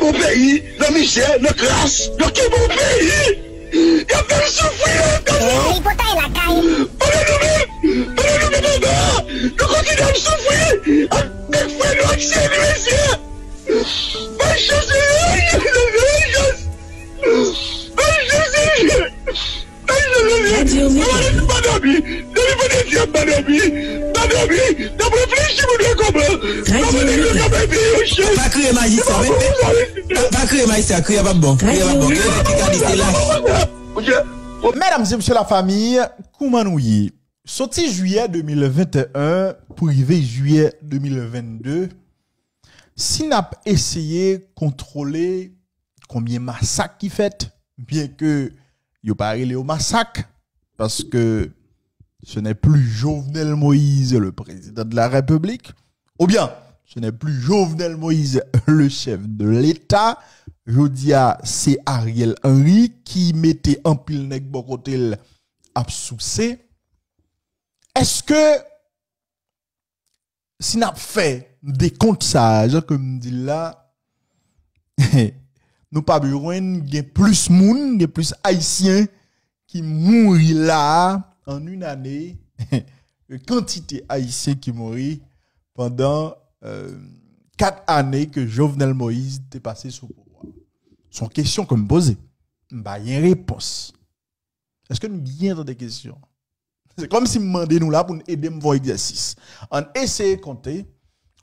mon pays, dans Michel, dans Crasse, dans qui mon pays. Il a fait souffrir. Il faut tailler la caille. Nous continuons à souffrir. Avec frère, nous accès, monsieur. Ma chose pas créer magistrat, pas créer magistrat, créer pas bon, créer pas bon, mesdames et messieurs la famille, comment nous y est? Sorti juillet 2021 pour arriver juillet 2022, si n'a pas essayé de contrôler combien de massacres qui fait, bien que yo pas relé au massacre, parce que ce n'est plus Jovenel Moïse, le président de la République, ou bien ce n'est plus Jovenel Moïse, le chef de l'État. Je dis à c'est Ariel Henry qui mettait en pile nèg bon côté à souci. Est-ce que si n'a fait des comptes sages comme dit là, nous pas besoin de plus moun, de plus haïtiens qui mourent là en une année, quantité haïtiens qui mourent pendant 4 années que Jovenel Moïse était passé sous pouvoir. Son question que me poser, bah y a une réponse. Est-ce que nous bien dans des questions? C'est comme si me demandez nous là pour nous aider à voir exercice. On essaie de compter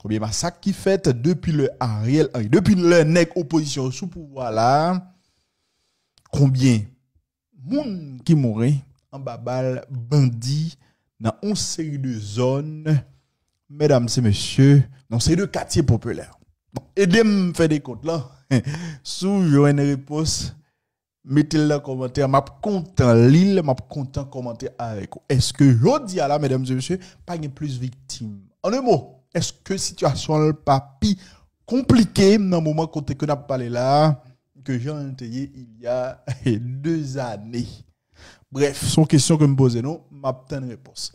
combien de massacres qui fait depuis le Ariel Henry, depuis le nèg opposition sous pouvoir là, combien moun qui mourait en babal bandit dans une série de zones, mesdames et messieurs, dans ces deux quartiers populaires. Bon, aidez-moi à faire des comptes là. Sous une réponse, mettez-le dans les commentaires. Je suis content l'île, je suis content commenter avec vous. Est-ce que je dis à là, mesdames et messieurs, pas de plus victimes? En un mot, est-ce que la situation n'est pas plus compliquée dans le moment où on a parlé là, que j'ai entendu il y a 2 années? Bref, son question que me pose, nous, je une réponse.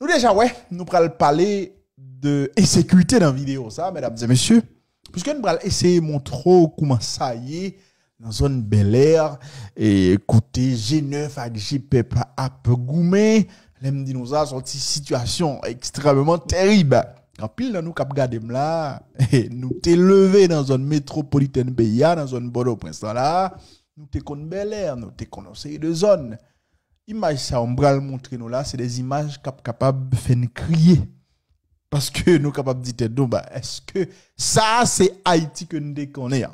Nous déjà, ouais, nous allons parler de insécurité dans la vidéo, ça, mesdames et messieurs. Puisque nous allons essayer de montrer comment ça y est, dans la zone Bel Air, et côté G9 avec JPEP à Goumé, les dinosaures sont une situation extrêmement terrible. Quand pile nous cap garder là, nous t'es levé dans une métropolitaine pays, dans une Bordeaux-Prince là, nous t'es con Bel Air, nous t'es conseillé de zone. Image ça on va le montrer nous là, c'est des images capables de faire crier. Parce que nous capables de dire donc est-ce que ça c'est Haïti que nous déconnons?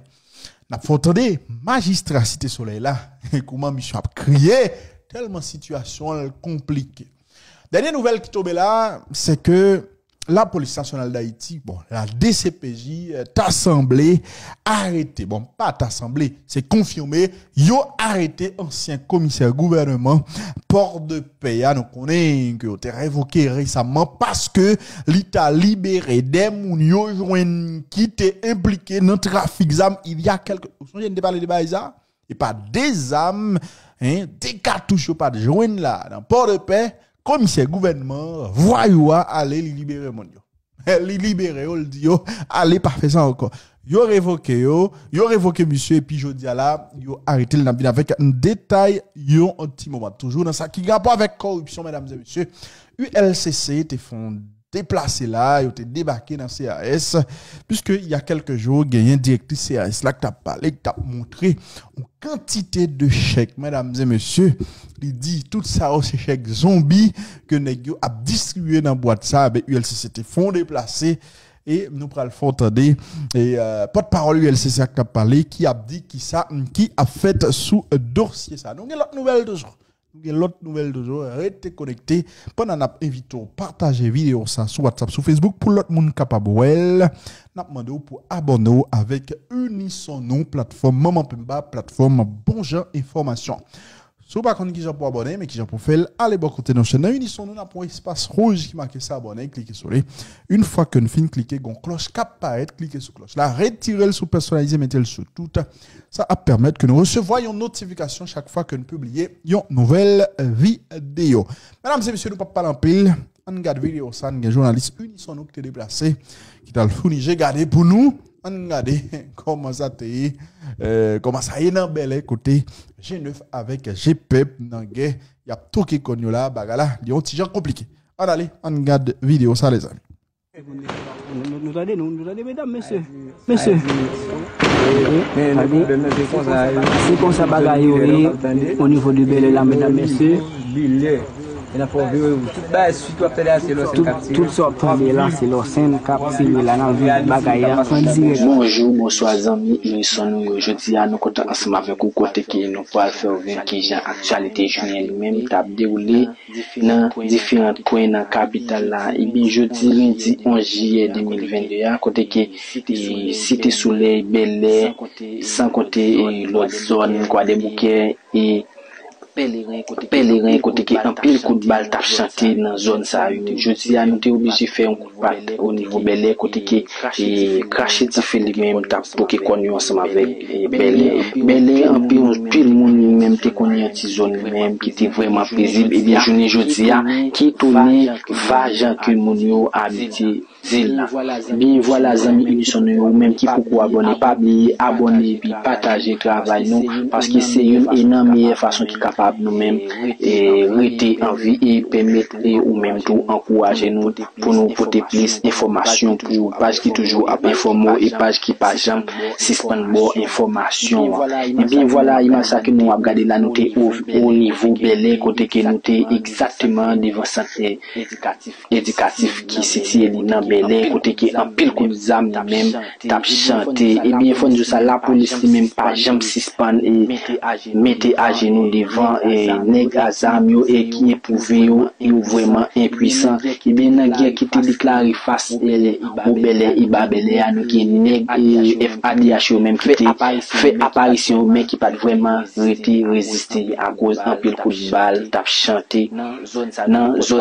N'a faut entendre magistrat Cité Soleil là, comment Michel a crié tellement situation compliquée. Dernière nouvelle qui tombe là, c'est que la police nationale d'Haïti, bon, la DCPJ, t'assemblé, arrêté, bon, pas t'assemblé, c'est confirmé, yo arrêté ancien commissaire gouvernement, port de paix, nous connaissons que été révoqué récemment parce que l'État libéré des moun yo joine qui étaient impliqués dans le trafic d'armes il y a quelques, vous savez, de parler de ça, et pas des armes, hein, des cartouches, pas de joine là, dans port de paix, commissaire gouvernement voyou aller libérer mon yo li libérer yo dit yo aller pas faire ça encore yo révoqué monsieur et puis jodi là yo arrêté le n'a avec un détail yo un petit moment toujours dans ça qui rapport avec corruption mesdames et messieurs ULCC te font déplacer là, ils ont débarqué dans CAS, puisque il y a quelques jours, il y a un directrice CAS là qui t'a parlé, qui t'a montré une quantité de chèques, mesdames et messieurs. Il dit tout ça, ces chèques zombies que nous a distribué dans la boîte ça, avec ULCC te font déplacer. Et nous prenons le fond entendre et porte-parole ULCC qui a parlé, qui a dit qui a fait sous dossier ça. Donc, il y a l'autre nouvelle toujours. L'autre nouvelle de jour, restez connectés. Pendant qu'on invite à partager vidéo ça sur WhatsApp, sur Facebook pour l'autre monde capable. N'a demandé pour abonner avec Unisson, plateforme Maman Pemba, plateforme Bon Genre Information. Si vous ne connaissez pas qui j'ai pour abonner, mais qui j'ai pour faire, allez bon côté de notre chaîne. Unisson, nous avons un espace rouge qui marque ça abonner, cliquez sur lui. Une fois que nous finissons, cliquez sur la cloche qui apparaît, cliquez sur la cloche. Là, retirez-le sur personnalisé, mettez-le sur tout. Ça va permettre que nous recevions une notification chaque fois que nous publions une nouvelle vidéo. Mesdames et messieurs, nous ne pouvons pas en pile. On regarde vidéo, ça, nous avons un journaliste Unisson qui est déplacé, qui t'a le fourni, j'ai gardé pour nous. on regarde comment ça y est dans Bel côté G9 avec GPEP dans guerre. Il y a tout qui connaît là, bagala, il y a un petit genre compliqué. Allez, on regarde vidéo ça les amis. Nous allons, mesdames, messieurs. Messieurs. C'est comme ça bagaille au niveau du Bel là, mesdames, messieurs. Tout ça là, c'est le scène cap, c'est là dans le bagaille. Bonjour, bonsoir amis, nous sommes aujourd'hui à nous comptons ensemble avec vous côté qui nous pourra faire venir qui j'ai actualité journée lui-même t'a déroulé dans différents coins dans la capitale là. Et bien jeudi lundi 11 juillet 2022 côté qui Cité Soleil, Bel Air, sans compter l'autre zone quoi des bouquets et pèlerin côté qui en pile coup de balle t'a chanté dans zone ça. Je dis à nous t'es obligé faire un coup de balle au niveau Bel Air côté qui cracher ti fait lui-même t'a pour qui connu ensemble avec Bel Air en pile monde même t'es connu en zone même qui était vraiment paisible. Et bien journée jeudi a qui tourner vajan que mon yo habité zil. Bien voilà amis émission nous même qui pourquoi abonner pas oublier abonner puis partager travail nous parce que c'est une énorme meilleure façon qui capable nous-mêmes et rester en vie et permettre ou même tout encourager nous pour nous porter plus d'informations pour page qui toujours à informer et page qui pas jamais suspend bon information. Et bien voilà il m'a ça que nous a regardé là nous au niveau Bel Air côté que nous t'es exactement devant centre éducatif qui situé dans Bel Air côté qui en pile coup d'âme même t'a chanté. Et bien faut nous ça la police même pas jamais suspend et mettez à genoux devant et nèg azam yo et qui éprouvé yo et vraiment impuissant. Et bien dans guerre qui te déclaré face au Bel Air Iba Bel Air nous qui nèg et FADH même qui fait apparition mais qui pas vraiment résister à cause un peu coup de balle t'a chanté dans zone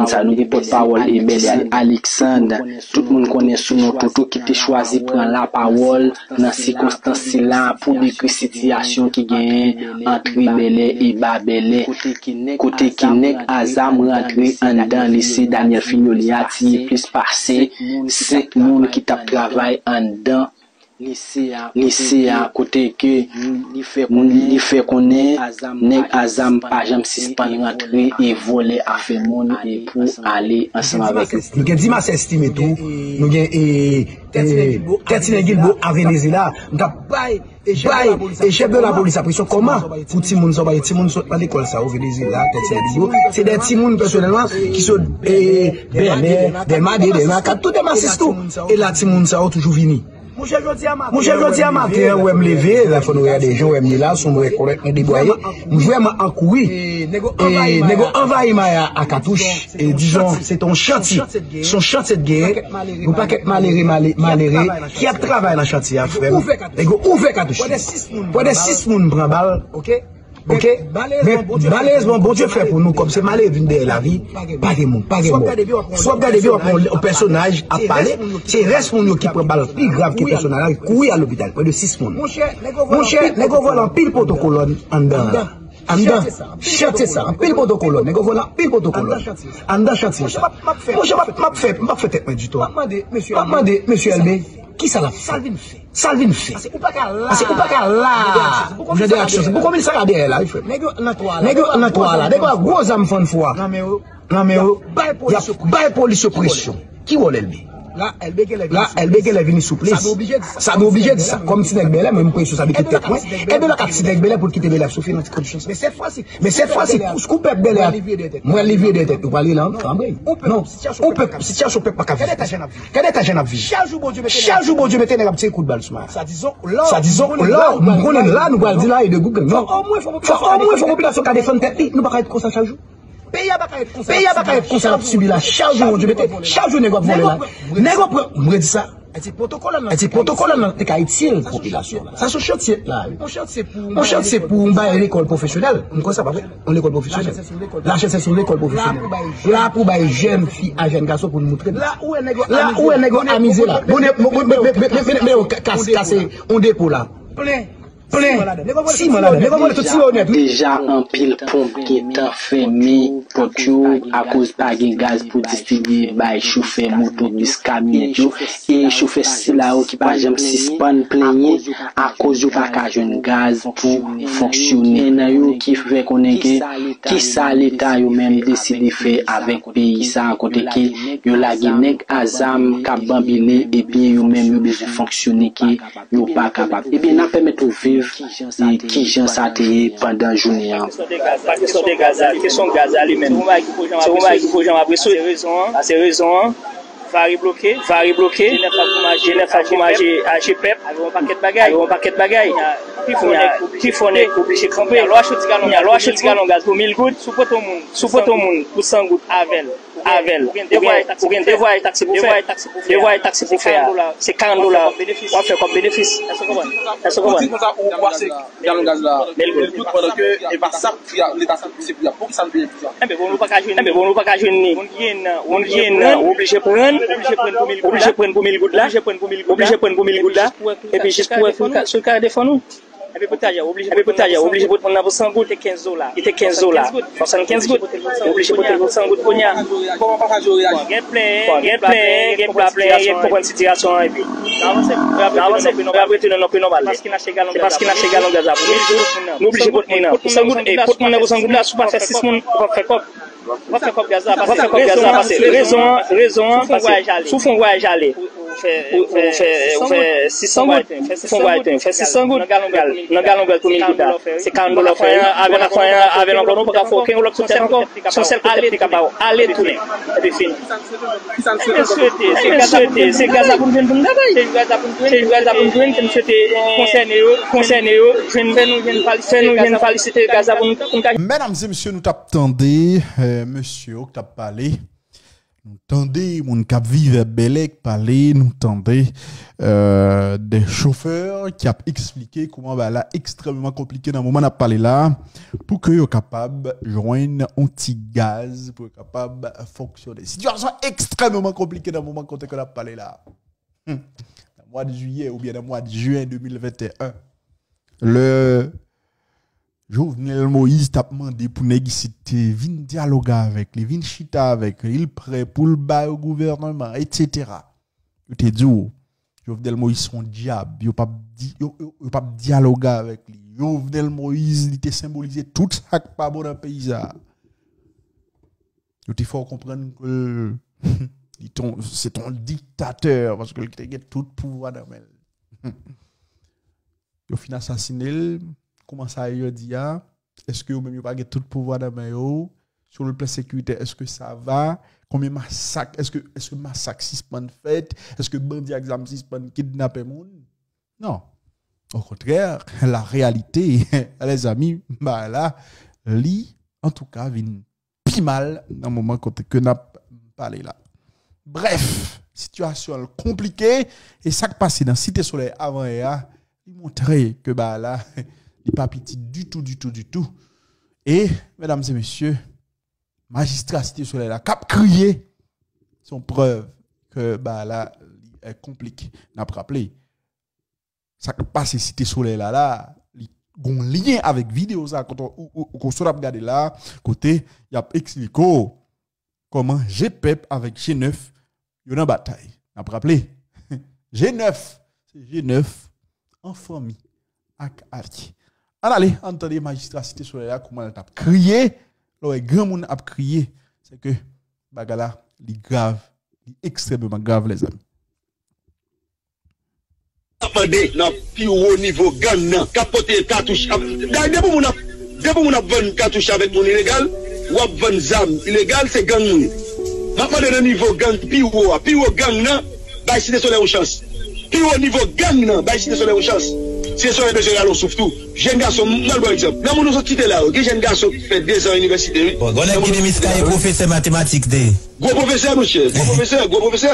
ça nous porte-parole et Bel Air Alexandre tout le monde connaît son nom Toto qui te choisi prendre la parole dans circonstances là pour décrire situation qui gagne entre Bel Air et Iba Bel Air côté qui nèg azam rentré en dans lycée Daniel Fignoli a plus passé 5 monde qui t'a travail en dedans lycée à côté que il fait connaître nèg azam pas jamais suspend rentrer et voler à faire monde et pour aller ensemble avec nous gagne Dimas estimé tout nous gagne Tetine Gilbo à Venezuela nous bail et chef de la police a pris comment pour ti moun so dans l'école ça au Venezuela Tetine Gilbo c'est des ti moun personnellement qui sont Bel Air des Madé des Maca tout des masses tout et là ti moun ça toujours vini. Mon cher jodi à matin ou me lever là faut nous regarder des gens ou me là sont correctement débrouillés vraiment en courir et nego envahi à Katouche et disons c'est ton chantier son chantier de guerre ou pas qu'être malheureux qui a travaillé dans chantier à frère nego ouvert Katouche pour des 6 moun prend balle OK mais malheureusement bon Dieu fait pour nous comme c'est malheur vient de la vie pas de monde soit regarder bien un personnage à parler c'est reste mon qui prend balle plus grave que personnage courir à l'hôpital près de 6 moun mon cher nego voilà pile protocole en dedans chantier ça en pile protocole nego voilà pile protocole en dedans chantier ça mon cher m'a fait tête du tout monsieur LB qui ça l'a fait Salvin fait. Parce que ou pas qu'à là. J'ai des actions. Pourquoi il s'arrête derrière là? Nego en toi là. Nego gros âme fond fois. Non mais bail police pression. Qui vole LB? Là LB qu'elle est venu souple. Ça m'oblige de ça. Comme si Bel Air même pression ça de quitter moi. Et bien là si Bel Air pour quitter Bel Air souffrir dans condition. Mais cette fois-ci pour couper Bel Air. Moi lever des têtes pour parler là. Non. On peut situation peut pas qu'à vivre. Quel est ta jeune à vivre? Chaque jour bon Dieu mettez un petit coup de balle sur moi. Ça disons là nous va dire là et de Google. Non. Au moins faut population qui défendre tête nous pas être comme ça chaque jour. Pays a pas être comme ça subir la charge mon Dieu mettez chaque jour négo voler là. Négo me dit ça. Un petit protocole dans te Haïti population là. Ça ce chantier là. Mon chantier c'est pour l'école professionnelle. On ça pas vrai? On l'école professionnelle. Là c'est sur l'école professionnelle. Là pour bailler jeunes filles à jeunes garçons pour nous montrer. Là où est négo amusé là. Mais casser on dépôt là. plein. Si malade, mais comment tout si honnête. Déjà un pile pompe qui est enfermé pour tout à cause pas de gaz pour distiller by chauffer moto bis camion et chauffer si là qui pas jamais suspend plein à cause du pas ka jeune gaz pour fonctionner na yo qui fait connaître qui ça l'état yo même décidé faire avec pays ça à côté qui yo la guinec azam ka bambiner et puis yo même yo besoin fonctionner qui yo pas capable et bien n'a permet de vivre et qui gens ça pendant journée question de gaz lui-même c'est faut jamais après c'est raison vari bloqué GNF a commagé à GPEP avec un paquet de bagailles qui font obligé de camper loi acheter galon gaz pour 1000 gouttes sous poto monde pour 100 gouttes Avel devoir taxi pour faire c'est 40 $, on fait comme bénéfice est-ce que vous ça on voit c'est galon gaz là tout pendant que et pas ça l'état c'est pour ça ne paye plus mais bon nous pas joindre on vient obligé prendre pour 1000 gouttes là et puis juste pour faire ce cas défend nous et puis obligé pour prendre pour 100 gouttes et 15 $. Il était 15 $. 75 gouttes. Obligé pour prendre 100 gouttes pour nya. Comment pas réagir? Get plein, pour prendre situation et puis avance puis nous après non normal parce qu'il a chez galon gaz nous obligé pour prendre pour 100 gouttes et pour prendre pour 100 gouttes là sous pas faire 6 monde pour faire cop. On va faire cop gaz parce que raison sous fond voyage aller fait 600 gouttes fait 600 gouttes dans galon gaz pour 1000 gouttes c'est 40 $ avec encore nous pas faut qu'on l'autre sous tête encore son seul côté aller tourner et puis fini c'est gaz pour nous venir c'est gaz pour nous venir que c'était concerné nous viennent féliciter gaz pour nous. Mesdames et messieurs, nous t'attendez monsieur qui t'a parlé. Nous tendez mon cap vive Belek parler, nous tendez des chauffeurs qui a expliqué comment bah là extrêmement compliqué dans le moment n'a parlé là pour que yo capable joindre un petit gaz pour capable fonctionner. Situation extrêmement compliquée dans le moment qu'on a parlé là. Dans le mois de juillet ou bien dans le mois de juin 2021. Le Jovenel Moïse t'a demandé pour négocier, vin dialoguer avec lui, vin chita avec lui, il prêt pour le bas au gouvernement, etc. Je te dis, Jovenel Moïse son diable, il pas dialoguer avec lui. Jovenel Moïse, il te symbolisé tout ça qui pas bon dans le pays. Il faut comprendre que c'est ton dictateur, parce que il a tout pouvoir dans le il fin assassiné. Comment ça y dit est-ce que vous même pas tout pouvoir dans main sur le plan sécurité est-ce que ça va combien massacre est-ce que massacre suspend fait est-ce que bandit exam suspend kidnapper monde non au contraire la réalité les amis bah là li en tout cas vient plus mal dans le moment que n'a parlé là bref situation compliquée et ça qui passe dans Cité Soleil avant hier il montrait que bah là il pas petit du tout. Et, mesdames et messieurs, magistrat Cité Soleil là, cap crier, son preuve que, bah là, est compliqué. N'a pas rappelé. Ça qui passe Cité Soleil là, il y a un lien avec vidéo ça, quand on se regarde là, côté, il y a expliqué comment GPEP avec G9, il y a une bataille. N'a pas rappelé. G9, c'est G9 en famille, avec Arki. Allez, entendez magistrat Cité Soleil là comment elle t'a crié, le grand monde a crié, c'est que bagala li grave, li extrêmement grave les amis. Attendez, dans plus haut niveau gang nan, capoter cartouche. Depuis mon a vendre cartouche avec mon illégal, ou a vendre zam illégal c'est gang moun. Maintenant dans niveau gang plus haut gang nan, ba Cité Soleil une chance. Plus haut niveau gang nan, ba Cité Soleil une chance. C'est ça que je souffre tout. Jeune garçon, bon exemple. Là, nous sommes quittés là. Quel jeune garçon qui fait 2 ans à l'université? Bon, on est qui est professeur mathématique. Gros professeur, monsieur. Gros professeur.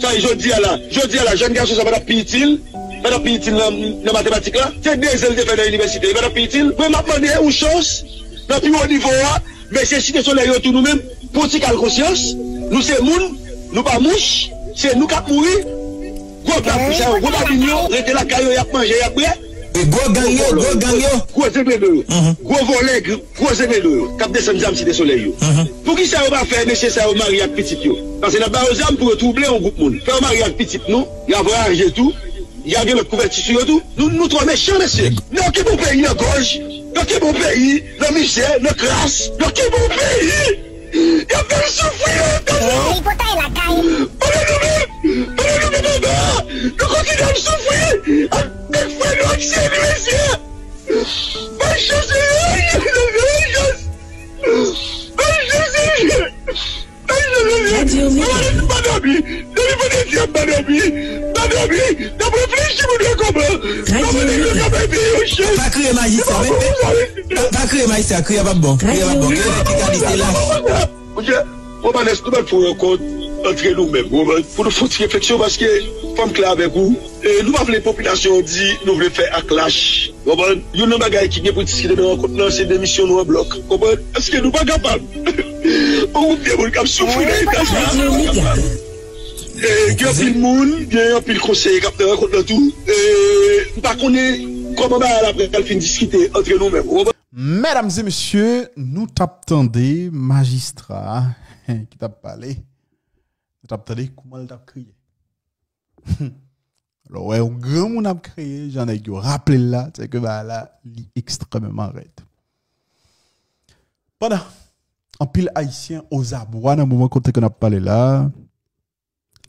Ça, je dis à la jeune garçon, ça va être pitil. Va être pitil dans mathématiques là. C'est 2 ans de faire dans l'université. Va être pitil. Mais m'a demandé une chose. Dans plus haut niveau, mais c'est Cité Soleil tout nous-mêmes. Politique à conscience. Nous, c'est moun. Nous pas mouche. C'est nous qui mourir. Gros babignon, rete la caillou, y a mangé, y a pris. Et gros gang yo. Gros zègle de yo. Gros volet, gros zègle de yo. Cap descend zam cité soleil yo. Pour qui ça va faire nécessaire au mari avec petit yo? Parce que n'a pas aux âmes pour troubler un groupe monde. Faire mari avec petit nous, il a voyagé tout. Il y a notre couverture tout. Nous trois méchants messieurs. Dans quel bon pays en gauche? Dans quel bon pays? Dans misère, dans classe. Dans quel bon pays? Il y a fait souffrir. L'hypothèse la caille. Nous continuons à souffrir. Avec frère de l'accès, messieurs. Bonne chose. Pas crier magistrat, pas crier magistrat, crier pas bon. Crier pas bon. On va laisser nous pour encore entre nous-mêmes. Pour nous faire réflexion parce que femme claire avec vous. Et nous avons les populations dit nous voulons faire un clash. Il y a un bagage qui est pour discuter de rencontre, c'est des missions nous en bloc. Est-ce que nous pas capables? On bien pour cap souffrir dans et il y a plus de monde, il y a plus de conseils qui ont rencontré tout. Et par contre, comment on va discuter entre nous-mêmes? Mesdames et messieurs, nous t'attendons, magistrat, qui t'a parlé. Nous t'attendons comment il t'a crié. Alors, ouais, un grand monde a crié, j'en ai rappelé là, c'est que là, il est extrêmement raide. Pendant, en pile haïtien aux abois, dans le moment qu'on a parlé là,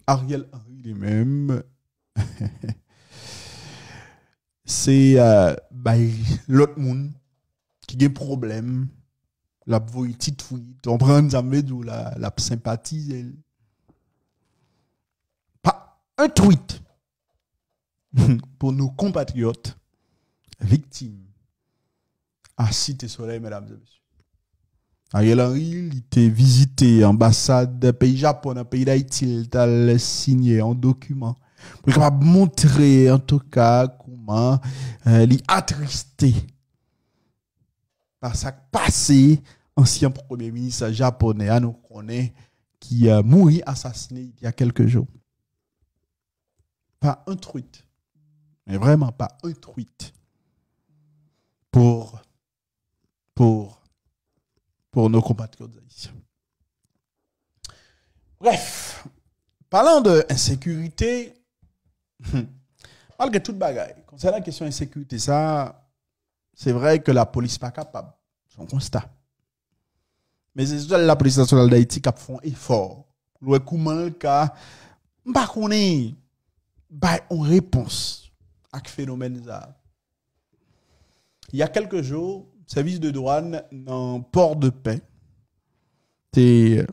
Ariel Henry lui-même, c'est l'autre monde qui a un problème, la voix petite fouille, on prend la sympathie. Pas un tweet pour nos compatriotes victimes à Cité Soleil, mesdames et messieurs. Ariel Henry, il était visité l'ambassade pays Japon, dans le pays d'Haïti, il a signé un document pour capable montrer en tout cas comment il est attristé par ça passé ancien premier ministre japonais, nous connaît, qui a mouru assassiné il y a quelques jours. Pas un tweet, mais vraiment pas un tweet pour nos compatriotes haïtiens. Bref, parlant de insécurité, malgré toute bagaille, concernant la question d'insécurité, ça, c'est vrai que la police n'est pas capable, c'est un constat. Mais c'est surtout la police nationale d'Haïti qui font effort. Nous comment le cas, bah qu'on est, bah en réponse à ce phénomène là. Il y a quelques jours, service de douane dans Port de Paix, t'es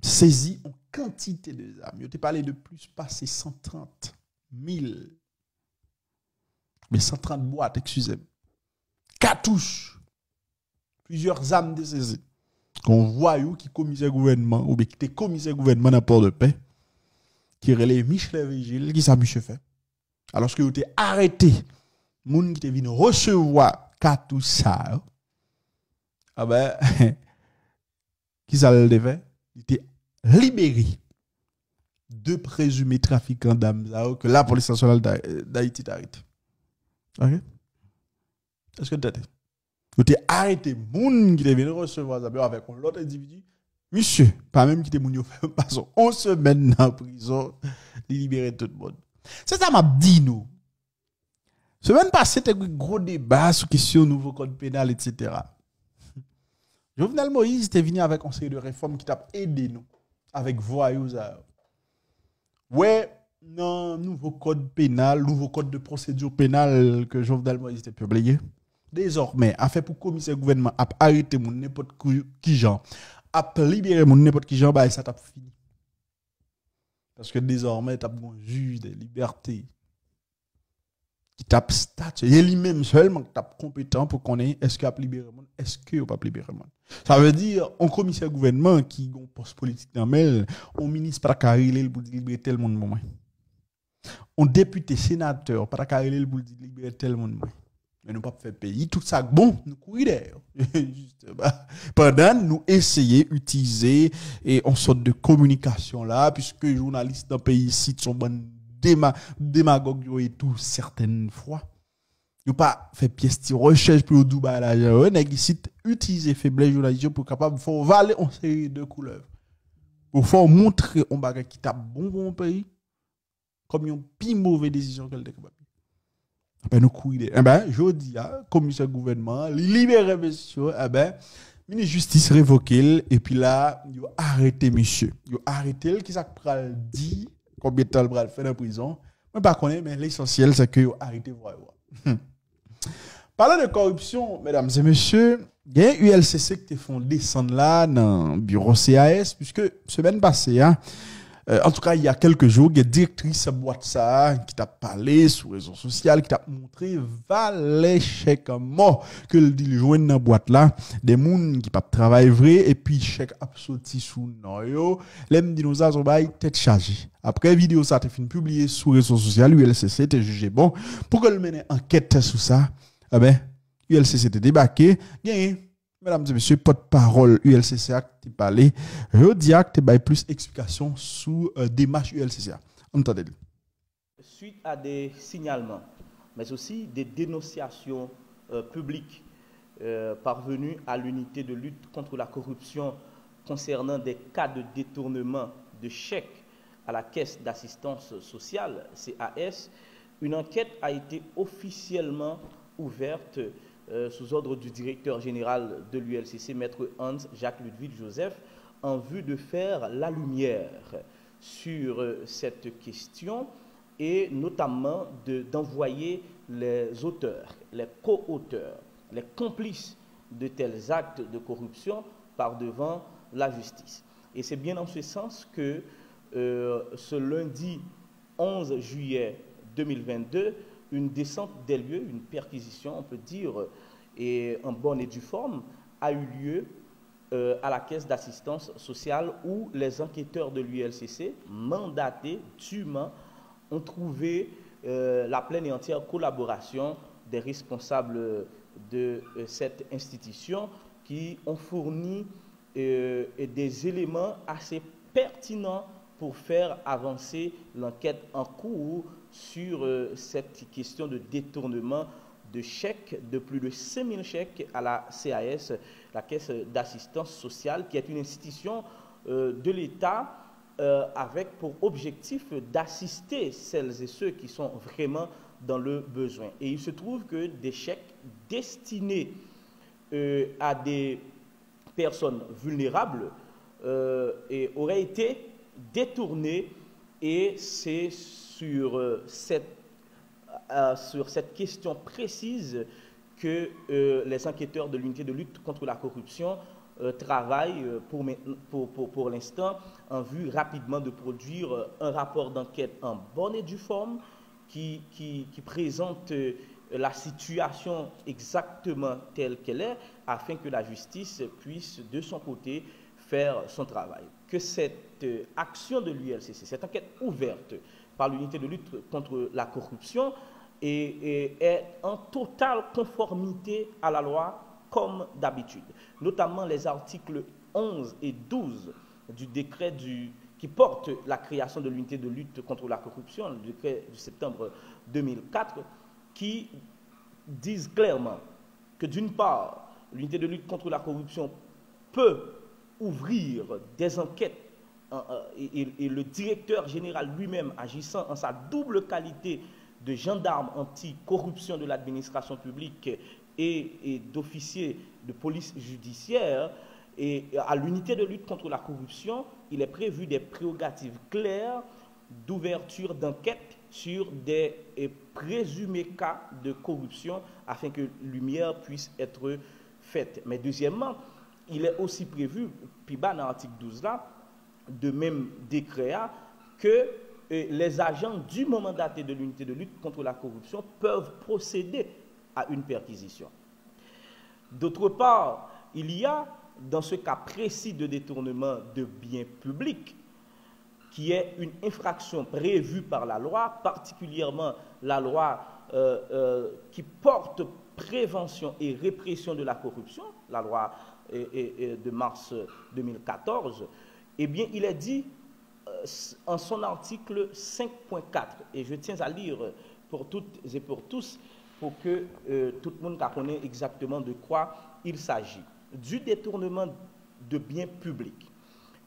saisi en quantité de armes. Je t'ai parlé de plus passer 130 000. Mais 130 boîtes, excusez-moi. Cartouches. Plusieurs armes de saisies. Qu'on voit qui commissaire gouvernement, ou bien qui était commissaire gouvernement dans Port de Paix, qui relève Michel Vigile, qui ça Michel fait. Alors que vous avez arrêté, moun qui était venu recevoir cartouches ça. Ah ben, qui ça le fait? Il était libéré de présumés trafiquants d'armes que la police nationale d'Haïti t'arrête. Ok? Est-ce que tu as dit? Vous avez arrêté moun qui était venu recevoir ça avec l'autre individu. Monsieur, pas même qui était moun fait passons 11 semaines en prison, libérer tout le monde. C'est ça m'a dit nous. Semaine passée, c'était un gros débat sur question nouveau code pénal, etc. Jovenel Moïse était venu avec un conseil de réforme qui t'a aidé nous, avec voyous. Ouais, non, nouveau code pénal, nouveau code de procédure pénale que Jovenel Moïse était publié. Désormais, a fait pour commissaire gouvernement, a arrêté mon n'importe qui genre, a libéré mon n'importe qui genre, bah ça t'a fini. Parce que désormais, t'as un juge de liberté qui t'a statut, et lui-même seulement qui t'a compétent pour qu'on ait est-ce qu'il a libéré le monde, est-ce qu'il n'a pas libéré le monde. Ça veut dire, un commissaire gouvernement qui a un poste politique dans le un ministre pas carré pour libérer tel monde moment. Un député, sénateur, pas carré pour libérer tel monde moment. Mais nous pas faire pays tout ça bon, nous courir derrière. Pendant nous essayer d'utiliser et en sorte de communication là, puisque les journalistes dans le pays ici sont bonnes démagogues et tout certaines fois Yo pas fait pièce de recherche pour Dubaï l'argent. Nèg ici utiliser faiblesse journalistique pour capable faire valer en série de couleurs. Pour faire montrer on bagage qui t'a bon pour un pays comme une pi mauvaise décision qu'elle était capable. Ben nous courir. Eh ben jodi a commissaire gouvernement libérer monsieur eh ben ministre justice révoqué et puis là yo arrêté monsieur. Yo arrêté qui ça pral dit combien de temps le pral faire en prison. Moi pas connais mais l'essentiel c'est que yo arrêté voir. Parlant de corruption, mesdames et messieurs, il y a un ULCC qui te font descendre là dans le bureau CAS, puisque semaine passée, hein, en tout cas, il y a quelques jours, il y a une directrice de boîte ça qui t'a parlé sur les réseaux sociaux, qui t'a montré valet chèque mort que le dit joindre dans boîte là, des gens qui pas travailler vrai et puis chèque absoluti sous noyo, les dinosaures sont bail tête chargée. Après vidéo ça t'es fin publié sur les réseaux sociaux, l'ULCC t'es jugé bon pour que le mène enquête sur ça. Ah ben ULCC t'est débarqué, gagné. Mesdames et messieurs, porte-parole ULCC qui parlé, je dis que tu plus d'explications sous démarche ULCC. Entendez-le. Suite à des signalements, mais aussi des dénonciations publiques parvenues à l'unité de lutte contre la corruption concernant des cas de détournement de chèques à la Caisse d'assistance sociale, CAS, une enquête a été officiellement ouverte sous ordre du directeur général de l'ULCC, maître Hans-Jacques Ludwig Joseph, en vue de faire la lumière sur cette question et notamment d'envoyer les auteurs, les co-auteurs, les complices de tels actes de corruption par devant la justice. Et c'est bien en ce sens que ce lundi 11 juillet 2022, une descente des lieux, une perquisition, on peut dire, et en bonne et due forme, a eu lieu à la Caisse d'assistance sociale où les enquêteurs de l'ULCC, mandatés dûment, ont trouvé la pleine et entière collaboration des responsables de cette institution qui ont fourni des éléments assez pertinents pour faire avancer l'enquête en cours sur cette question de détournement de chèques, de plus de 5 000 chèques à la CAS, la Caisse d'assistance sociale, qui est une institution de l'État avec pour objectif d'assister celles et ceux qui sont vraiment dans le besoin. Et il se trouve que des chèques destinés à des personnes vulnérables auraient été détournés, et c'est sur cette question précise que les enquêteurs de l'unité de lutte contre la corruption travaillent pour l'instant en vue rapidement de produire un rapport d'enquête en bonne et due forme qui présente la situation exactement telle qu'elle est afin que la justice puisse de son côté faire son travail. Que cette action de l'ULCC, cette enquête ouverte par l'unité de lutte contre la corruption est en totale conformité à la loi comme d'habitude, notamment les articles 11 et 12 du décret qui porte la création de l'unité de lutte contre la corruption, le décret de septembre 2004, qui disent clairement que d'une part, l'unité de lutte contre la corruption peut ouvrir des enquêtes et le directeur général lui-même agissant en sa double qualité de gendarme anti-corruption de l'administration publique et d'officier de police judiciaire, et à l'unité de lutte contre la corruption, il est prévu des prérogatives claires d'ouverture d'enquête sur des présumés cas de corruption afin que lumière puisse être faite. Mais deuxièmement, il est aussi prévu, puis dans l'article 12 là, de même décret, que les agents du mandaté de l'unité de lutte contre la corruption peuvent procéder à une perquisition. D'autre part, il y a, dans ce cas précis de détournement de biens publics, qui est une infraction prévue par la loi, particulièrement la loi qui porte prévention et répression de la corruption, la loi de mars 2014, eh bien, il est dit en son article 5.4, et je tiens à lire pour toutes et pour tous, pour que tout le monde connaisse exactement de quoi il s'agit. Du détournement de biens publics.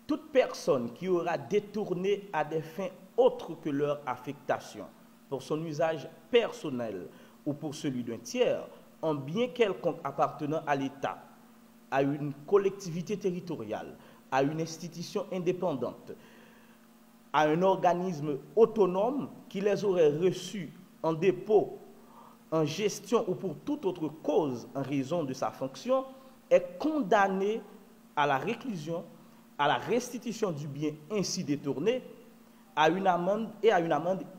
Toute personne qui aura détourné à des fins autres que leur affectation, pour son usage personnel ou pour celui d'un tiers, un bien quelconque appartenant à l'État, à une collectivité territoriale, à une institution indépendante, à un organisme autonome qui les aurait reçus en dépôt, en gestion ou pour toute autre cause en raison de sa fonction, est condamné à la réclusion, à la restitution du bien ainsi détourné, à une amende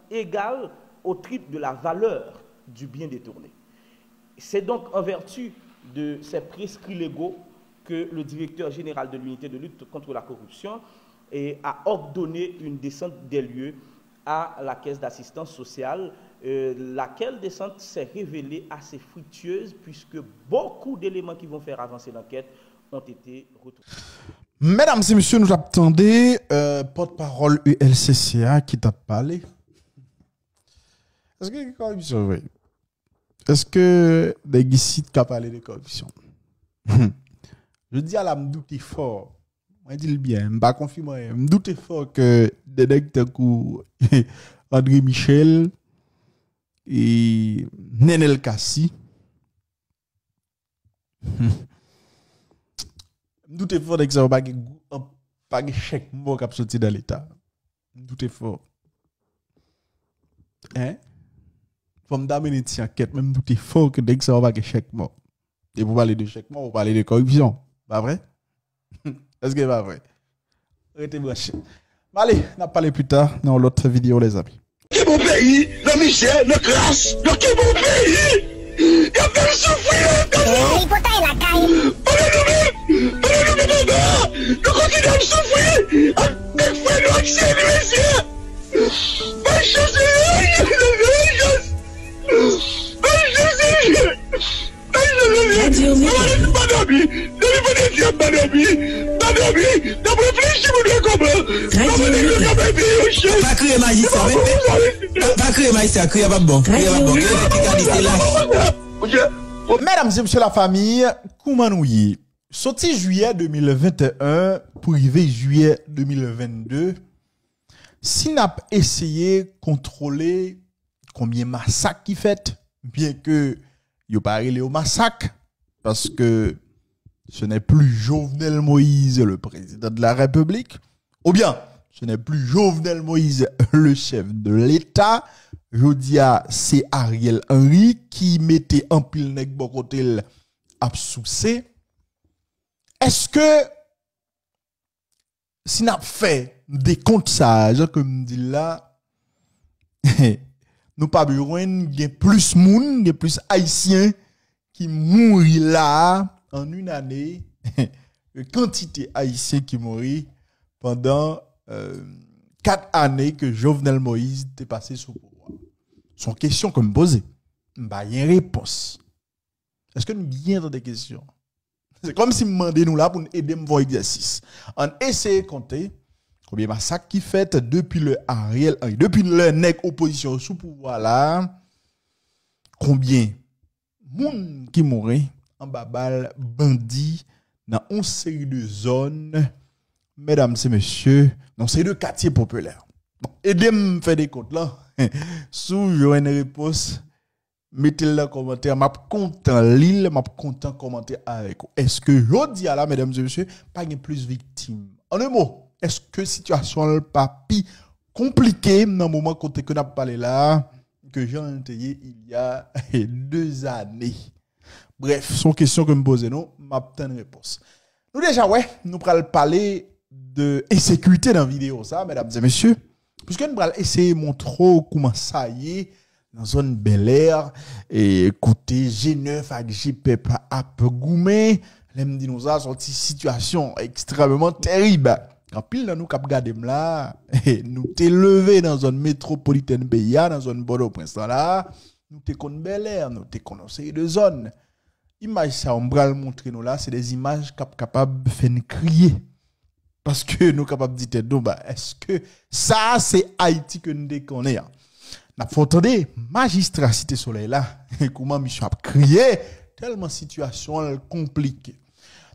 égale au triple de la valeur du bien détourné. C'est donc en vertu de ces prescrits légaux que le directeur général de l'unité de lutte contre la corruption a ordonné une descente des lieux à la caisse d'assistance sociale, laquelle descente s'est révélée assez fructueuse puisque beaucoup d'éléments qui vont faire avancer l'enquête ont été retrouvés. Mesdames et messieurs, nous attendons porte-parole ULCCA qui t'a parlé. Est-ce que la corruption, oui? Est-ce que des guissites qui parlé de corruption? Je dis à la m'douter fort. Moi, je dis le bien, je ne pas confirmer. Je doute fort que des directeurs comme André Michel et Nenel Kassi. Je doute fort que ça va pas de chèque mot qui a sorti dans l'État. Je doute fort. Hein? Faut me donner une enquête, même doute fort que dès que ça va pas de chèque mot. Et pour parler de chèque mot, vous parlez de corruption. Pas vrai? Est-ce que c'est pas vrai? Arrêtez branché. Allez, on va parler plus tard dans l'autre vidéo, les amis. Qui mon pays, dans Michel, dans classe, dans qui mon pays? Il y a fait souffrir, Il faut tailler la caille. Parlez-nous, papa! Nous continuons à souffrir! Avec frère, nous accès, nous messieurs! Bonne chose, Pas créer magistrat, pas créer magistrat, créer pas bon. Mesdames et messieurs la famille, comment nous y? Sorti juillet 2021 pour arriver juillet 2022, SYNAP essayé de contrôler combien de massacres qui fait, bien que il pas arrivé au massacre, parce que ce n'est plus Jovenel Moïse, le président de la République, ou bien ce n'est plus Jovenel Moïse, le chef de l'État. Je dis à c'est Ariel Henry qui mettait en pile nèg bon côté absoussé. Est-ce que si n'a fait des comptes sages comme dit là, nous pas besoin de plus moun, de plus haïtiens qui mourent là en une année, quantité haïtiens qui mourent pendant 4 années que Jovenel Moïse était passé sous pouvoir. Son question que me poser, bah y a une réponse. Est-ce que nous bien dans des questions? C'est comme si me demandez nous là pour nous aider à voir exercice. On essaie de compter combien de massacres qui fait depuis le Ariel Henry, depuis le nèg opposition sous pouvoir là, combien moun qui mourait en babal bandit dans une série de zones, mesdames et messieurs, dans ces deux quartiers populaires. Bon, aidez-moi à faire des comptes là. Sous une réponse, mettez-le dans les commentaires. Je suis content l'île, je suis content commenter avec vous. Est-ce que je dis à la, mesdames et messieurs, pas de plus victimes? En un mot, est-ce que la situation n'est pas plus compliquée dans le moment qu'on a parlé là, que j'ai entendu il y a 2 années? Bref, son question que me pose, non, m'a obtenu une réponse. Nous déjà, ouais, nous allons parler de insécurité dans la vidéo, ça, mesdames et messieurs. Puisque nous allons essayer de montrer comment ça y est, dans la zone Bel Air, et côté G9 avec JPEP à Goumé, l'aime dit nous a sorti situation extrêmement terrible. En pile, nous cap gardé là, nous t'es levé dans une zone métropolitaine pays, dans une zone Bordeaux-Prince là, nous t'es con Bel Air, nous t'es con série de zones. Image ça, on va le montrer nous là, c'est des images capables de faire crier. Parce que nous sommes capables de dire, est-ce que ça, c'est Haïti que nous déconnons? n'a pas entendu magistrat Cité Soleil là comment monsieur a crié tellement situation compliquée.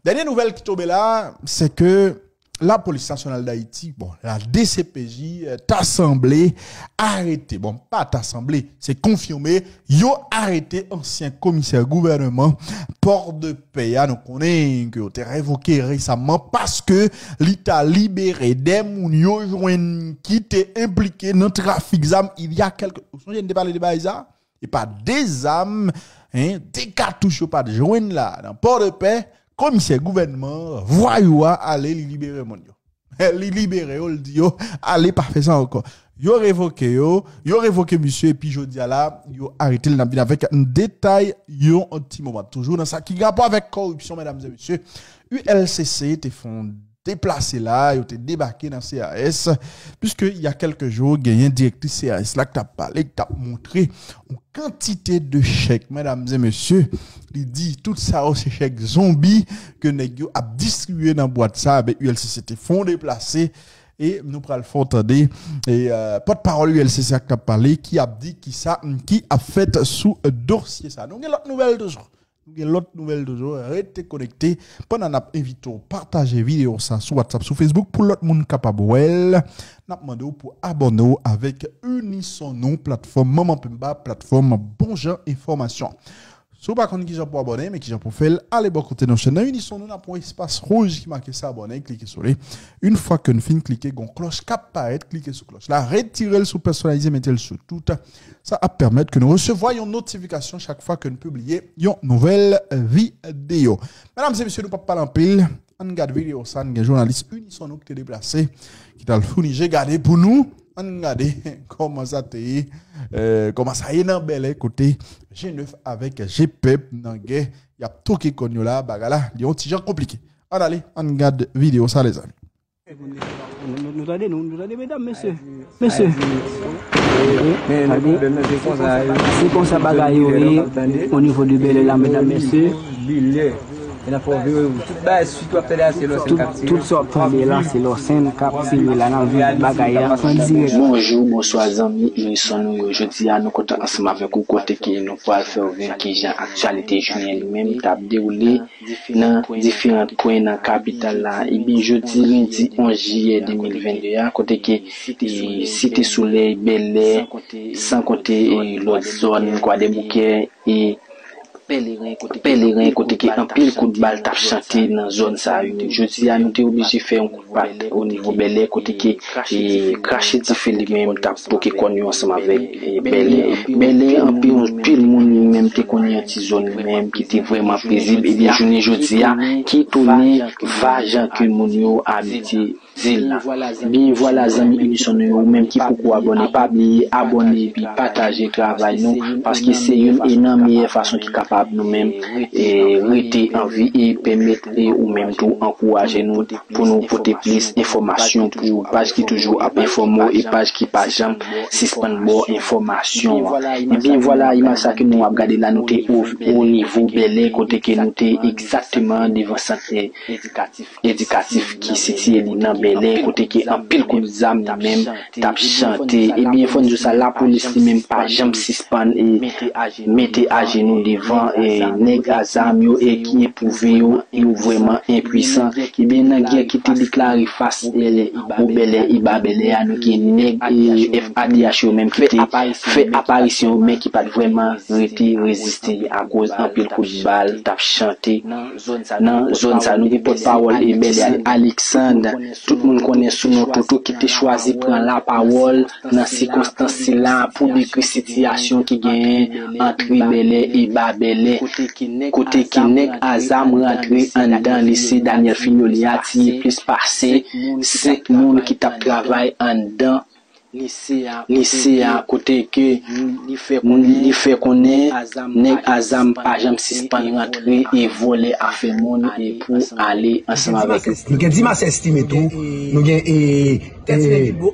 Dernière nouvelle qui tombe là, c'est que la police nationale d'Haïti, bon, la DCPJ, t'assemblée, arrêté, bon, pas t'assemblée, c'est confirmé, yo arrêté ancien commissaire gouvernement, port de paix, donc on est, que t'es révoqué récemment parce que l'État libéré des moun yo qui étaient impliqués dans le trafic d'armes il y a quelques, vous savez, de parler de Baïsa, et pas des armes, hein, des cartouches, pas de joindre là, dans port de paix, commissaire gouvernement, voyou aller libérer mon yo. Li libérer yo, le dit yo, allez pas faire ça encore. Yo révoqué monsieur et puis jodi là, yo arrêté le avec un détail yo un petit moment toujours dans ça qui rapport avec corruption mesdames et messieurs. ULCC te font déplacer là, ils ont débarqué dans CAS, puisque il y a quelques jours, il y a une directrice CAS là qui t'a parlé, qui t'a montré une quantité de chèques, mesdames et messieurs. Il dit tout ça, ces chèques zombies que Negio a distribué dans la boîte ça, avec ULCC te font déplacer. Et nous prenons le fond entendre et porte-parole ULCC qui a parlé, qui a dit qui a fait sous dossier ça. Donc, il y a l'autre nouvelle toujours. L'autre nouvelle toujours, restez connectés. Pendant n'a invité partager vidéo ça sur WhatsApp, sur Facebook pour l'autre monde capable n'a demandé pour abonner avec Unisson plateforme Maman Pemba plateforme Bon Genre Information. Si vous ne savez pas pour abonner, mais qui pour faire, allez bon côté de notre chaîne. Unisson, nous avons un espace rouge qui marque ça abonner, cliquez sur les. Une fois que nous finissons, cliquez sur la cloche qui apparaît, cliquez sur la cloche. Là, retirez le sous personnalisé, mettez le sous tout. Ça va permettre que nous recevions une notification chaque fois que nous publions une nouvelle vidéo. Mesdames et messieurs, nous ne pouvons pas parler en pile. On regarde la vidéo, ça, un journaliste Unisson qui est déplacé, qui a le fourni, j'ai gardé pour nous. On regarde comment ça est dans bel côté G9 avec GPEP dans guerre il y a tout qui connaît là bagala il y a un petit genre compliqué on allez on regarde vidéo ça les amis nous allons mesdames messieurs c'est comme ça bagaille au niveau du Bel là mesdames messieurs tout sortes de là, c'est le scène cap, c'est là dans le bagaille en direct. Bonjour, bonsoir, amis. Nous sommes jeudi à nous comptons ensemble avec vous côté qui nous va faire qui j'ai actualité journée lui-même t'a déroulé dans différents coins dans la capitale là. Et bien jeudi lundi 11 juillet 2022 côté qui Cité Soleil, Bel Air, sans compter l'autre zone quoi des bouquets et pèlerin côté qui en pile coup de balle t'a chanté dans zone ça je dis à nous t'es obligé faire un coup de balle au niveau Bel Air côté qui cracher ti fait lui-même t'a pour que connu ensemble avec Bel Air en pile monde même t'es connu en ti zone même qui était vraiment paisible et bien journée jeudi qui tourner vajan que mon yo habité zil bien voilà amis Unisson ou même qui pourquoi abonner pas oublier abonner puis partager travail nous parce que c'est une énorme façon qui capable nous-mêmes et rester en vie et permettre ou même tout encourager nous pour nous porter plus d'informations pour page qui toujours à informer et page qui pas jamais suspend bon information et bien voilà il m'a ça que nous a regardé là nous au niveau Bel Air côté que nous exactement devant centre éducatif qui situé dans Bel Air côté qui en pile coup d'âme même t'a chanté et bien faut nous ça la police même pas jamais suspend et mettez à genoux devant et nèg azam yo et qui éprouvé yo vraiment impuissant et bien nan guerre qui te déclaré face au Bel Air Iba Bel Air nous qui nèg et FADH yo même qui fait apparition mais qui pas vraiment résister à cause un pile coup de balle t'a chanté dans zone ça nous porte parole et Bel Air Alexandre tout le monde connaît sous nos toto qui te choisi prendre la parole dans circonstances là pour décrire situation qui gagne entre Bel Air et Iba Bel Air côté qui nèg azam rentré en dans lycée Daniel Fignolia qui plus passé 5 monde qui t'a travail en dedans lycée à côté que il fait connaître nèg azam pas jamais suspend rentrer et voler à faire monde et pour aller ensemble avec nous gagne dimanche estimé tout nous gagne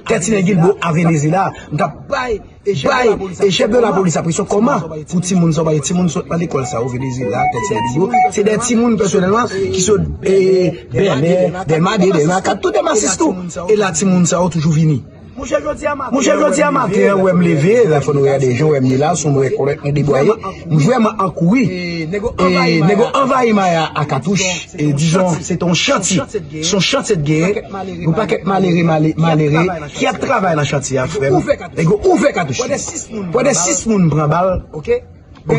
Tertine Gilbo à Venezuela nous t'a bail et chef de la police a pris son comment pour ti moun so ba ti moun so dans l'école ça au Venezuela Tertine Gilbo c'est des ti moun personnellement qui sont Bel Air des Madé des Maca tout des masses tout et là ti moun ça toujours vini Mon cher jodi à matin, ouais me lever, là faut nous regarder des gens, ouais me là, sont correctement déboyés, vraiment en courir. Et nego envahi Maya à Katouche et disons c'est ton chantier, son chantier de guerre, ou pas qu'être malheureux qui a travaillé dans chantier frère. Nego ouvert Katouche. Pour des 6 moun prend balle, OK? Mais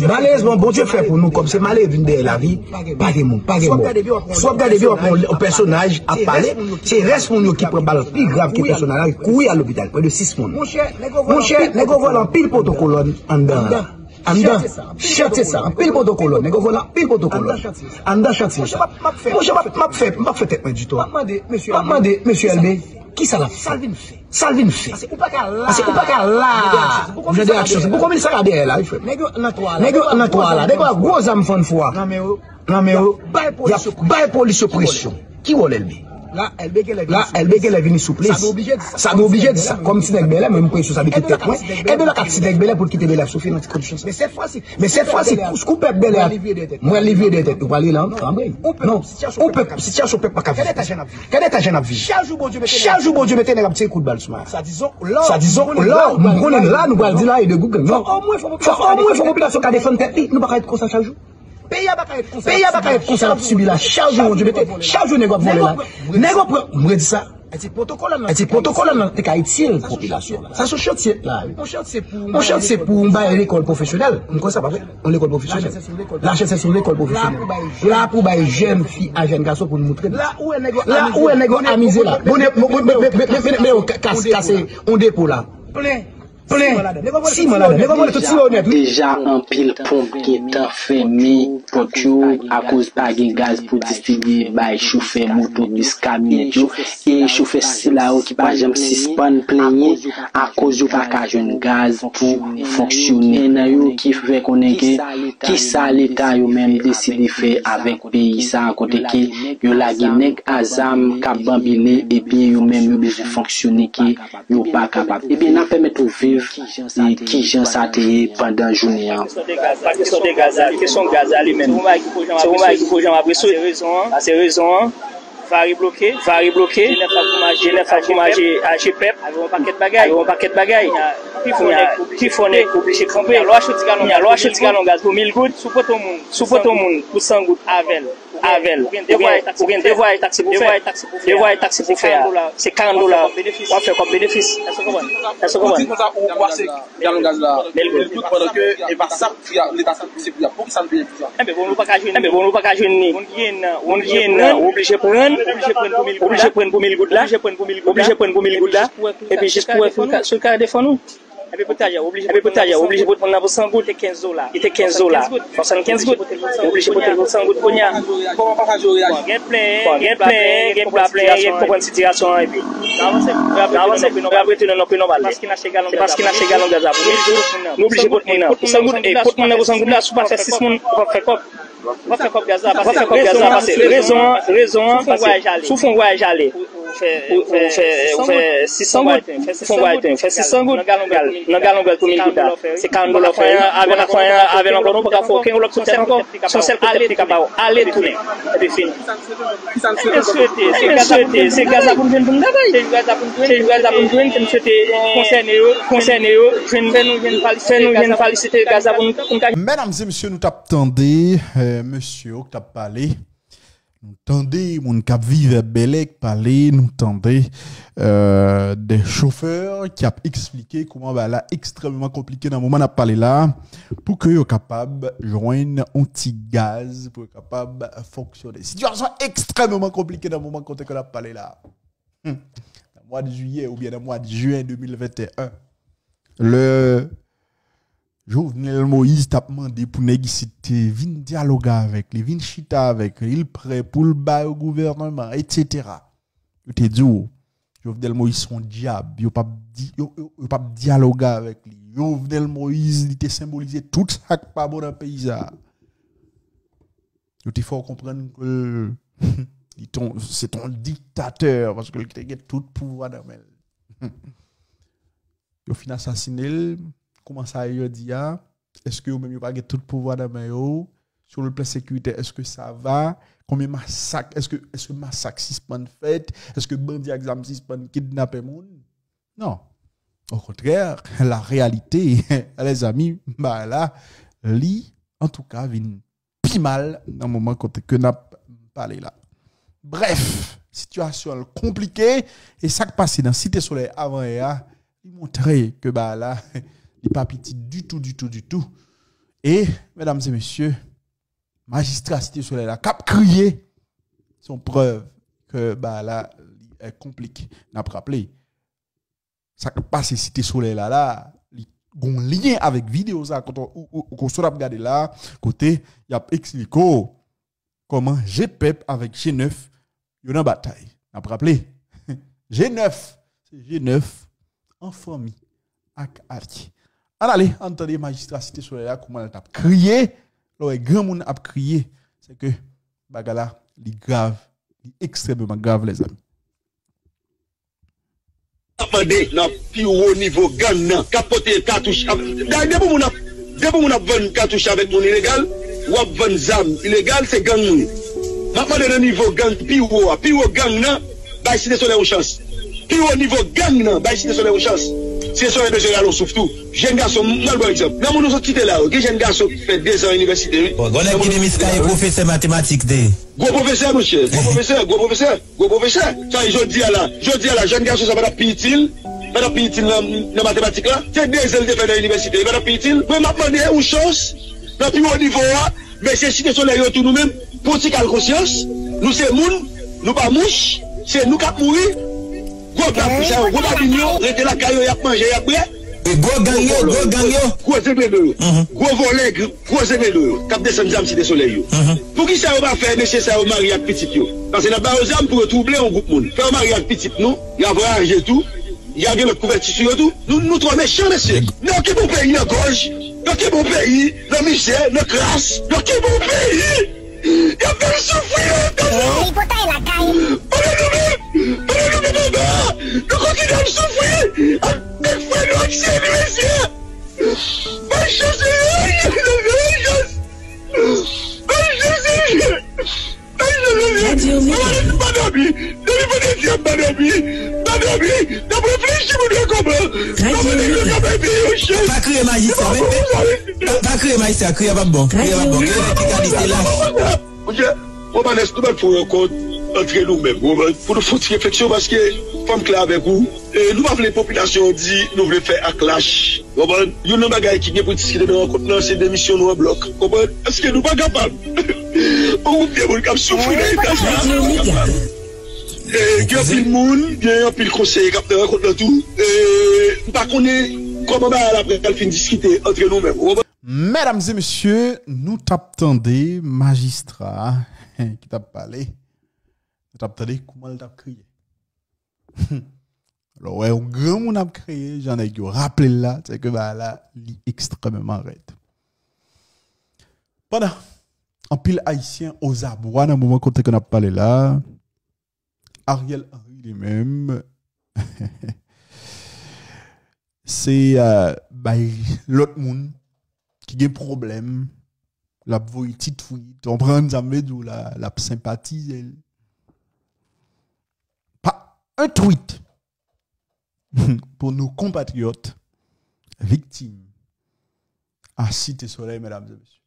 malheureusement, bon Dieu fait pour nous, comme c'est malheureux de la vie, pas de monde. Soit regardez bien un personnage à parler, c'est reste mon qui prend balle plus grave que le personnage, courir à l'hôpital, près de 6 moun. Mon cher, nego voilà pile protocole en dedans. Chantier ça, pile protocole, nego voilà pile protocole. En dedans chantier ça. Mon cher, m'a fait tête du tout. M'a demandé, monsieur LB, qui ça l'a fait? Salvin fait. C'est pas qu'à là. Je dis action. Pourquoi il s'arrête derrière là? Nego na toi là. Nego gros âme fond fois. Non mais bail police pression. Qui vole LB? Là LB qu'elle est venu souple. Ça m'oblige de ça. Comme si nèg belé même pression ça quitter tête. Et de la carte nèg belé pour quitter belé souffrir dans cette condition. Mais cette fois-ci couper belé. Moi livré de tête. Tu vas aller là non. Situation peut pas ka vivre. Quel est ta jeune vie? Chaque jour bon Dieu mettez un petit coup de balle sur moi. Ça disons là on est là nous va dire là et de Google. Non. Au moins faut population ka défendre tête. Nous pas être comme ça chaque jour. Pays a pas être comme ça subir la charge mon Dieu mettez chaque jour négo voler là. Négo me dit ça. Et c'est protocole là t'es Haïti population là. Ça ce chantier là. Mon chantier c'est pour l'école professionnelle. On ça pas vrai. On l'école professionnelle. L'argent c'est sur l'école professionnelle. Là pour bailler jeunes filles à jeunes garçons pour nous montrer. Là où est négo amusé là. Mais casser on dépôt là. Déjà un pile pompe qui est enfermé pour tout à cause pas de gaz pour distribuer by chauffer moto bis camionnette et chauffer là qui pas jamais suspend plaigner à cause du pas ka jeune gaz pour fonctionner na yo qui fait connaître qui ça l'état yo même décidé faire avec pays ça à côté qui yo la guinée azam ka bambiner et puis yo même yo besoin fonctionner qui yo pas capable et bien n'a permettre vivre qui j'en s'atteler pendant la journée. Pas question de gaz, question gaz lui-même. C'est pour moi qu'il faut jamais après c'est raison. Vari bloqué. Genève pour manger à GPEP avec un paquet de bagailles. Qui font obligé de camper. Alors acheter gaz pour 1000 gouttes. Sous-porte au monde pour 100 gouttes Avel. Devoir taxi pour faire. C'est $40. On fait comme bénéfice. Est-ce que vous comprenez? On voit ces gaz là. Mais le but pendant que et pas ça l'état c'est pour ça ne paye plus. Mais bon nous pas qu'à joindre. On vient obligé prendre pour 1000 gouttes là. Et puis juste pour ce cas défendre nous. Et puis obligé pour prendre pour 100 gouttes et $15. Il était $15. 75 gouttes. Obligé pour prendre 100 gouttes pour nia. Comment pas réagir? Gain plein pour prendre situation et puis avancer puis nous après tenir nos pénal parce qu'il n'a chez galon gaz pour 1000 gouttes. Nous obligé pour prendre pour 100 gouttes et pour prendre pour 100 gouttes là sous pas faire 6 moun on va faire cop gaz parce que raison sous fond voyage aller fait 600 gouttes fait 600 gouttes dans galon gaz pour 1000 gouttes c'est $40 avec encore pas faut qu'un autre terre encore son seul aller tourner et puis fini c'est gaz pour venir pour c'est gaz pour venir que c'était concerné nous viennent féliciter gaz pour mesdames et messieurs nous t'attendez monsieur qui t'a parlé. Nous tendez mon cap vive Belek parler, nous tendez des chauffeurs qui a expliqué comment bah là extrêmement compliqué dans le moment n'a parlé là pour que yo capable joindre un petit gaz pour capable fonctionner. Situation extrêmement compliquée dans le moment quand on a parlé là. Dans le mois de juillet ou bien dans le mois de juin 2021. Le Jovenel Moïse t'a demandé pour négocier, vin dialoguer avec lui, vin chita avec lui, il prêt pour le bail au gouvernement, etc. Je te dis, Jovenel Moïse son diable, il pas dialoguer avec lui. Jovenel Moïse, il te symbolisé tout ça qui pas bon dans le pays. Il faut comprendre que c'est ton dictateur parce que il a tout pouvoir dans le il fin assassiné. Comment ça il dit est-ce que vous même pas tout pouvoir dans main sur le plan sécuritaire, est-ce que ça va? Combien de massacres? Est-ce que massacre suspend fait? Est-ce que bandit exam suspend kidnapper monde? Non. Au contraire, la réalité, les amis, bah là, en tout cas, vient plus mal dans le moment que n'a parlé là. Bref, situation compliquée et ça qui passe dans Cité Soleil avant hier, il montrait que bah là, il n'est pas petit du tout. Et mesdames et messieurs, magistrat Cité Soleil là, cap crié, son preuve que bah là, est compliqué. N'a pas rappelé. Ça qui passe Cité Soleil là, il y a un lien avec vidéo ça quand on se regarde là, côté il y a expliqué comment GPEP avec G9 il y a une bataille. N'a pas rappelé. G9, c'est G9 en famille avec Arki. Allez, entendez magistrat Cité Soleil là comment elle a crié, le grand monde a crié, c'est que bagala li grave, li extrêmement grave les amis. Attendez, dans plus haut niveau gang nan, capoter cartouche. Depuis mon a vendre cartouche avec mon illégal, ou a vendre zam illégal, c'est gang moun. Maintenant dans niveau gang plus haut gang nan, bah Cité Soleil aux chance. Plus haut niveau gang nan, bah Cité Soleil aux chance. C'est ça les besoins allons souffle tout. Jeune garçon, mal bon exemple. Dans mon quitté là, OK, jeune garçon qui fait 2 ans à l'université. Bon, on est qui professeur mathématiques de. Gros professeur monsieur, gros professeur. Ça je dis là, jeune garçon ça va pitil. Pas pitil dans mathématiques là. C'est 2 ans de faire dans l'université, pas pitil. Mais m'a demandé une chose dans plus haut niveau mais c'est Cité Soleil tout nous même pour tirer conscience. Nous c'est moun, nous pas mouche, c'est nous qui mourir. Gros gars, gros babignon, rete la caillou, y a mangé, y a bré. Gros gang yo. Gros zébédou. Gros volet, gros zébédou. Cap descend zam Cité Soleil. Pour qui ça va faire monsieur ça au mari avec petit yo? Parce que la bas aux âmes pour troubler un groupe monde. Faire mari avec petit nous, y a voyagé tout. Il y a le couverture tout. Nous trois méchants monsieur. Non qui bon pays en gorge. Non qui bon pays, le misère, le crasse. Non qui bon pays. Il a fait souffrir. L'hypothèque la caille. Nous continuons à souffrir. Avec foi, nous accédons, monsieur. Bonne chose, Pas crier magistrat, pas crier magistrat, crier pas bon. Crier pas bon, crier qui là. Ok, on va laisser tout le monde pour un compte. Entre nous-mêmes, pour nous faire une réflexion parce que, comme clair avec vous, nous avons les populations dit, nous voulons faire un clash. Il y a un bagage qui est pour discuter dans ces démissions nous en bloc. Est-ce que nous ne sommes pas capables? On peut bien souffrir dans l'état. Il y a plus de monde, il y a plus de conseils qui ont rencontré tout. Par contre, comment après qu'elle finit discuter entre nous-mêmes? Mesdames et messieurs, nous t'attendons, magistrat, qui t'a parlé. T'attendez comment elle t'a crié. Alors ouais, un grand monde a crié, j'en ai rappelé là, c'est que bah là, il est extrêmement raide. Pendant en pile haïtien aux abois dans le moment qu'on a parlé là, Ariel Henry lui-même c'est l'autre monde qui a un problème, la voix petite fouille, on prend la sympathie un tweet pour nos compatriotes victimes à Cité Soleil, mesdames et messieurs.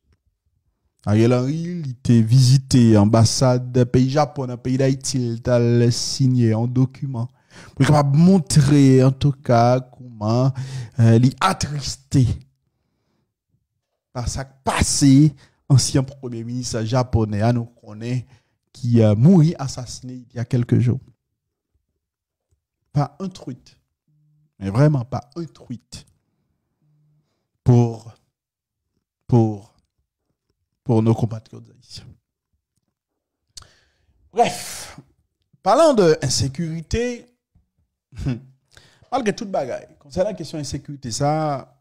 Ariel Henry, il était visité l'ambassade pays Japon, dans pays d'Haïti, il a signé un document pour montrer en tout cas comment il est attristé par ça passé ancien premier ministre japonais, à nous connaît, qui a mouru assassiné il y a quelques jours. Pas un tweet, mais vraiment pas un tweet pour nos compatriotes haïtiens. Bref, parlant de insécurité, malgré toute bagaille, concernant la question d'insécurité, ça,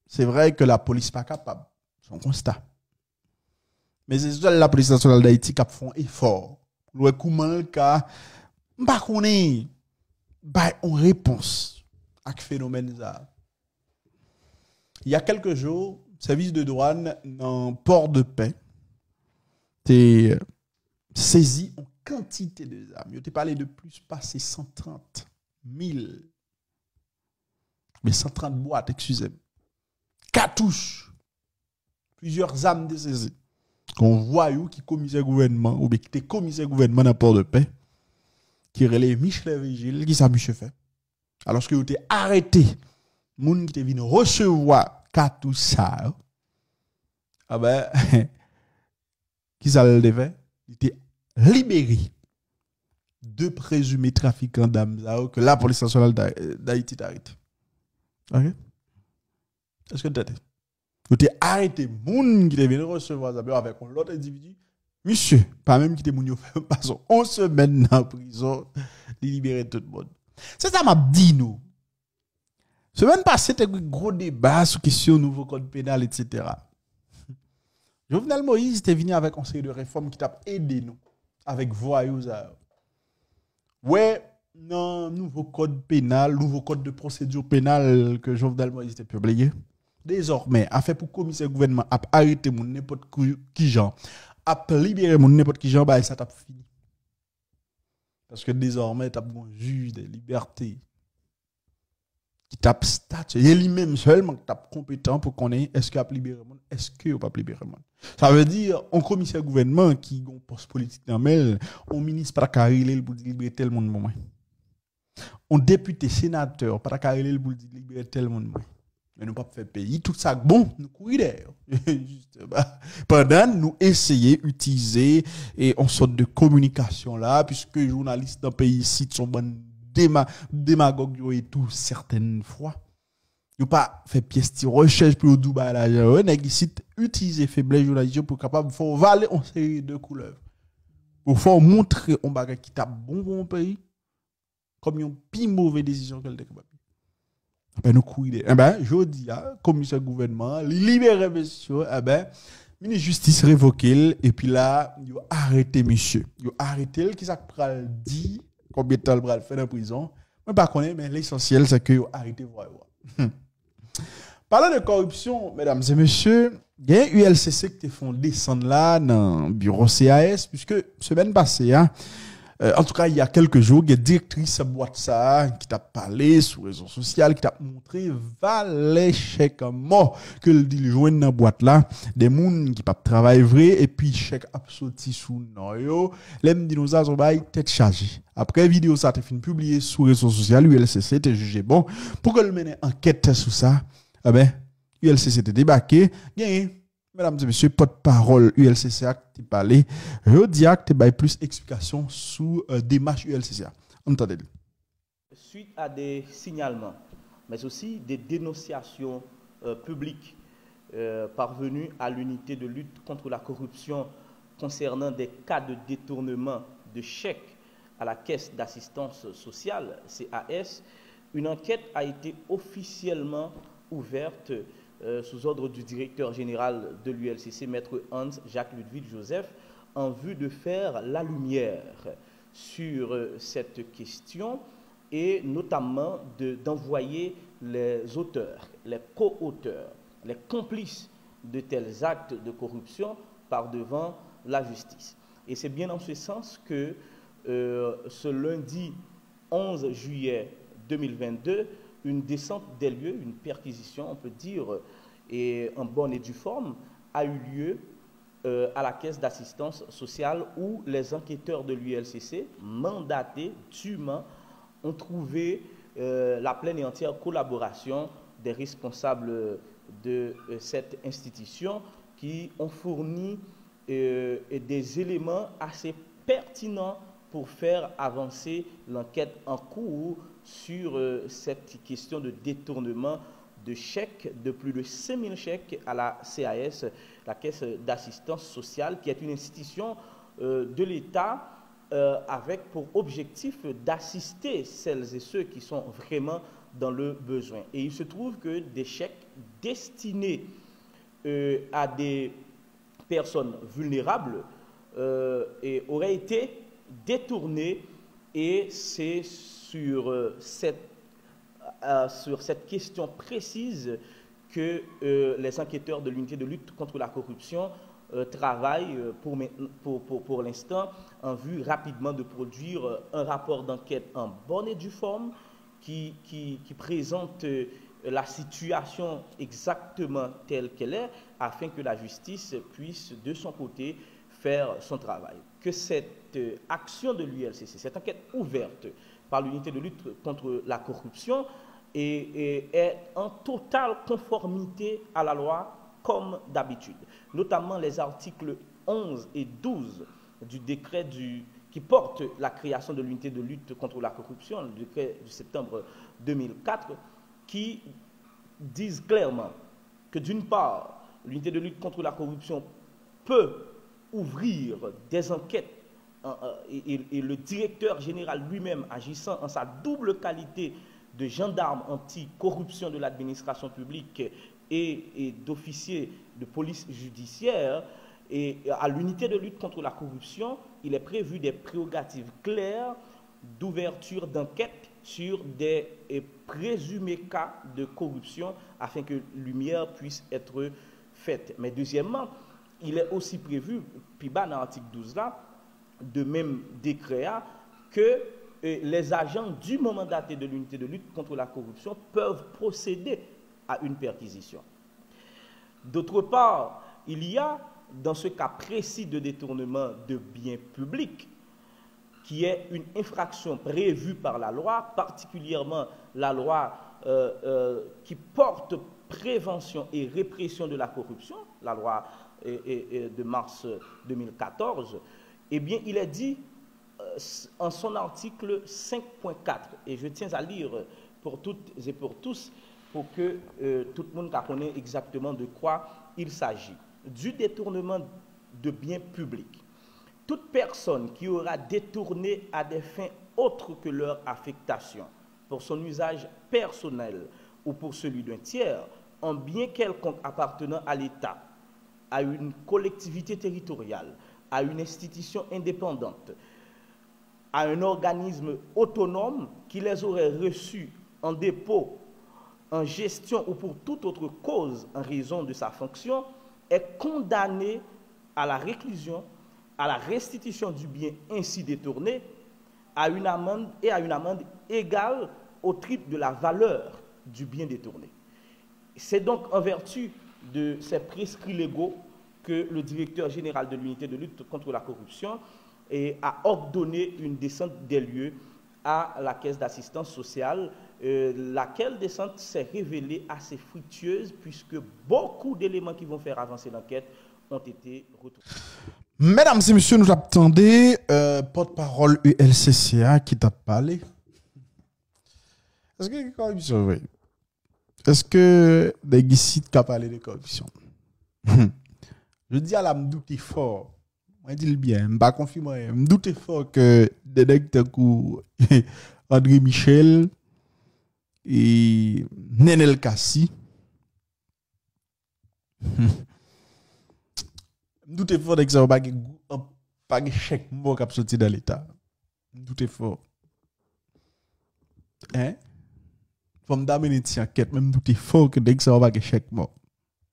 c'est vrai que la police n'est pas capable, c'est un constat. Mais c'est surtout la police nationale d'Haïti qui fait un effort. Le comment le cas, pas qu'on est en réponse à ce phénomène. Il y a quelques jours, service de douane dans Port de Paix, t'es saisi en quantité de armes. Je t'ai parlé de plus passer 130 000. Mais 130 boîtes, excusez-moi. Cartouches. Plusieurs armes de saisies. Qu'on voit qui commissaire gouvernement, ou bien qui était commissaire gouvernement dans Port-de-Paix, qui relève Michel Vigile, qui ça Michel fait. Alors que vous avez arrêté, moun qui était venu recevoir cartouches ça, ah ben, qui ça le fait? Il était libéré de présumés trafiquants d'armes que la police nationale d'Haïti t'a arrêté. Ok? Est-ce que tu as vous avez arrêté moun qui devait recevoir avec l'autre individu? Monsieur, pas même qui était moun fait passons 11 semaines en prison, libérer tout le monde. C'est ça m'a dit nous. Semaine passée, c'était un gros débat sur question nouveau code pénal, etc. Jovenel Moïse était venu avec un conseil de réforme qui t'a aidé nous avec voyous. Ouais, non, nouveau code pénal, nouveau code de procédure pénale que Jovenel Moïse était publié. Désormais, a fait pour commissaire gouvernement a arrêté mon n'importe qui genre, a libéré mon n'importe qui genre, bah ça t'a fini. Parce que désormais, t'as un juge de liberté qui t'a statut, et lui-même seulement qui t'a compétent pour qu'on ait est-ce qu'il a libéré mon, est-ce qu'il n'a pas libéré mon. Ça veut dire un commissaire gouvernement qui a un poste politique dans mail, un ministre pas carré pour libérer tel monde moment. Un député sénateur pas carré pour libérer tel monde moment. Mais nous pas faire pays tout ça bon nous courir derrière pendant nous essayer d'utiliser et en sorte de communication là puisque les journalistes dans le pays ici sont bonnes démagogues et tout certaines fois ils pas fait pièce de recherche pour Dubaï là nèg ici utiliser faiblesse journalistique pour capable faire valer en série de couleurs pour faire montrer on bagage qui tape bon pays comme une pire mauvaise décision qu'elle était capable. Ben nous couiller. Eh ben je dis commissaire gouvernement libérer monsieur eh ben ministre justice révoqué et puis là il a arrêté monsieur. Il a arrêté qui ça pral dit combien de temps il pral faire en prison. Moi pas connais mais l'essentiel c'est que il a arrêté voir. Parlant de corruption mesdames et messieurs, il y a ULCC qui te font descendre là dans bureau CAS puisque semaine passée en tout cas, il y a quelques jours, il y a une directrice boîte ça qui t'a parlé sur les réseaux sociaux, qui t'a montré valet chèque mort que le dit joindre dans boîte là, des moun qui pas travail vrai et puis chèque sorti sous noyo, les dinosaures ont bail tête chargée. Après vidéo ça t'es fin publié sur les réseaux sociaux, ULCC t'es jugé bon pour que le mène enquête sur ça. Ah ben ULCC t'est débarqué, gagné. Mesdames et messieurs, porte-parole ULCCA qui parlé, je dis que tu as plus d'explications sous démarche ULCCA. Entendez-le. Suite à des signalements, mais aussi des dénonciations publiques parvenues à l'unité de lutte contre la corruption concernant des cas de détournement de chèques à la Caisse d'assistance sociale, CAS, une enquête a été officiellement ouverte sous ordre du directeur général de l'ULCC, maître Hans Jacques-Ludwig Joseph, en vue de faire la lumière sur cette question et notamment d'envoyer les auteurs, les co-auteurs, les complices de tels actes de corruption par devant la justice. Et c'est bien dans ce sens que ce lundi 11 juillet 2022, une descente des lieux, une perquisition, on peut dire, et en bonne et due forme, a eu lieu à la Caisse d'assistance sociale où les enquêteurs de l'ULCC, mandatés dûment, ont trouvé la pleine et entière collaboration des responsables de cette institution qui ont fourni des éléments assez pertinents pour faire avancer l'enquête en cours sur cette question de détournement de chèques, de plus de 5 000 chèques à la CAS, la Caisse d'assistance sociale, qui est une institution de l'État avec pour objectif d'assister celles et ceux qui sont vraiment dans le besoin. Et il se trouve que des chèques destinés à des personnes vulnérables auraient été détournés, et c'est sur cette question précise que les enquêteurs de l'unité de lutte contre la corruption travaille pour l'instant en vue rapidement de produire un rapport d'enquête en bonne et due forme qui présente la situation exactement telle qu'elle est afin que la justice puisse de son côté faire son travail. Que cette action de l'ULCC, cette enquête ouverte par l'unité de lutte contre la corruption est en totale conformité à la loi comme d'habitude, notamment les articles 11 et 12 du décret qui porte la création de l'unité de lutte contre la corruption, le décret de septembre 2004, qui disent clairement que d'une part, l'unité de lutte contre la corruption peut ouvrir des enquêtes et le directeur général lui-même agissant en sa double qualité de gendarme anti-corruption de l'administration publique et d'officier de police judiciaire, et à l'unité de lutte contre la corruption, il est prévu des prérogatives claires d'ouverture d'enquête sur des présumés cas de corruption afin que lumière puisse être faite. Mais deuxièmement, il est aussi prévu, puis bas dans l'article 12 là, de même décret que les agents du moment daté de l'unité de lutte contre la corruption peuvent procéder à une perquisition. D'autre part, il y a, dans ce cas précis de détournement de biens publics, qui est une infraction prévue par la loi, particulièrement la loi qui porte prévention et répression de la corruption, la loi de mars 2014, eh bien, il est dit en son article 5.4, et je tiens à lire pour toutes et pour tous, pour que tout le monde connaisse exactement de quoi il s'agit. Du détournement de biens publics. Toute personne qui aura détourné à des fins autres que leur affectation, pour son usage personnel ou pour celui d'un tiers, un bien quelconque appartenant à l'État, à une collectivité territoriale, à une institution indépendante, à un organisme autonome qui les aurait reçus en dépôt, en gestion ou pour toute autre cause en raison de sa fonction, est condamné à la réclusion, à la restitution du bien ainsi détourné, à une amende égale au triple de la valeur du bien détourné. C'est donc en vertu de ces prescrits légaux que le directeur général de l'unité de lutte contre la corruption a ordonné une descente des lieux à la caisse d'assistance sociale, laquelle descente s'est révélée assez fructueuse puisque beaucoup d'éléments qui vont faire avancer l'enquête ont été retrouvés. Mesdames et messieurs, nous attendons porte-parole ULCCA qui t'a parlé. Est-ce que corruption, oui? Est-ce que des guissites qui ont parlé de corruption? Je dis à la m'douter fort. Moi, je dis le bien, je ne pas confirmer. M'douter fort que des docteurs comme André Michel et Nenel Kassi. M'douter fort que ça va pas de chèque mot qui a sorti dans l'État. M'douter fort. Hein? Faut me d'amener une enquête, même douter fort que dès que ça va pas de chèque mot.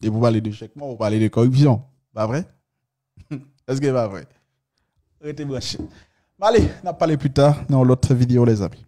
Et pour parler de chèque mot, on parler de corruption. Pas vrai? Est-ce que c'est pas vrai? Restez branchés. Allez, on va parler plus tard dans l'autre vidéo, les amis.